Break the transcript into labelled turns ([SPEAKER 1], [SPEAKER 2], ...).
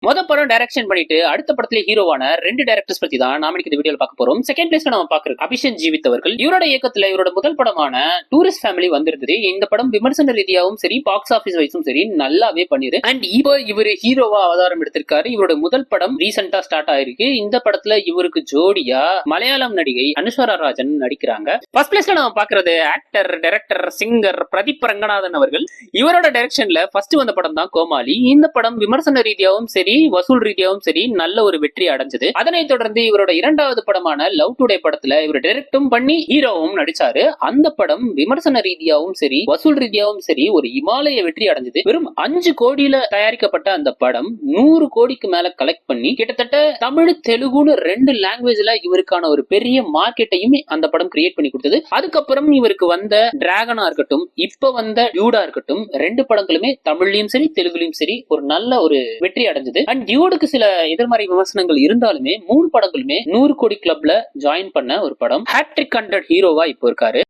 [SPEAKER 1] படம் டைரக்ஷன் பண்ணிட்டு அடுத்த படத்துல ஹீரோவான 2 டைரக்டர்ஸ் பத்தி தான் நாம இந்த வீடியோல பார்க்க போறோம். செகண்ட் பிளேஸ்ல நம்ம பாக்குறது அபிஷேக் ஜீவித் அவர்கள். இவரோட இயக்கத்துல இவரோட முதல் படமான டூரிஸ்ட் ஃபேமிலி வந்திருந்தது. இந்த படம் விமர்சன ரீதியாகவும் சரி, பாக்ஸ் ஆபீஸ் வைஸும் சரி நல்லாவே பண்ணிரு. அண்ட் இப்போ இவர் ஹீரோவா அவதாரம் எடுத்திருக்காரு. இவரோட முதல் படம் ரீசெண்டா ஸ்டார்ட் ஆயிருக்கு. இந்த படத்துல இவருக்கு ஜோடியா மலையாளம் நடிகை அனுஸ்வரா ராஜன் நடிக்கிறாங்க. ஃபர்ஸ்ட் பிளேஸ்ல நம்ம பாக்குறது actor, director, singer Pradeep Ranganathan அவர்கள். இவரோட டைரக்ஷன்ல ஃபர்ஸ்ட் வந்த படம் தான் கோமாளி. இந்த படம் விமர்சன ரீதியாகவும் சரி, வசூல் ரீதியாகவும் சரி நல்ல ஒரு வெற்றி அடைஞ்சது. அதனைத் தொடர்ந்து இவரோட இரண்டாவது படமான லவ் டுடே படத்துல இவர் டைரக்டும் பண்ணி ஹீரோவும் நடிச்சாரு. அந்த படம் விமர்சன ரீதியாகவும் சரி, வசூல் ரீதியாகவும் சரி ஒரு இமாலய வெற்றி அடைஞ்சது. வெறும் 5 கோடியில தயாரிக்கப்பட்ட அந்த படம் 100 கோடிக்கு மேல கலெக்ட் பண்ணி கிட்டத்தட்ட தமிழ், தெலுங்குன்னு 2 லாங்குவேஜ்ல இவருக்கான ஒரு பெரிய மார்க்கெட்டையும் அந்த படம் கிரியேட் பண்ணி கொடுத்தது. அதுக்கப்புறம் இவருக்கு வந்த டிராகனா இருக்கட்டும், இப்ப வந்த டியூடா இருக்கட்டும், 2 படங்களுமே தமிழ்லயும் சரி, தெலுங்குலயும் சரி ஒரு நல்ல ஒரு வெற்றி அடைஞ்சது. அண்ட் டியூடுக்கு சில எதிர்மறை விமர்சனங்கள் இருந்தாலுமே 3 படங்களுமே 100 கோடி கிளப்ல ஜாயின் பண்ண ஒரு படம். ஹேட்ரிக் 100 ஹீரோவா இப்போ இருக்காரு.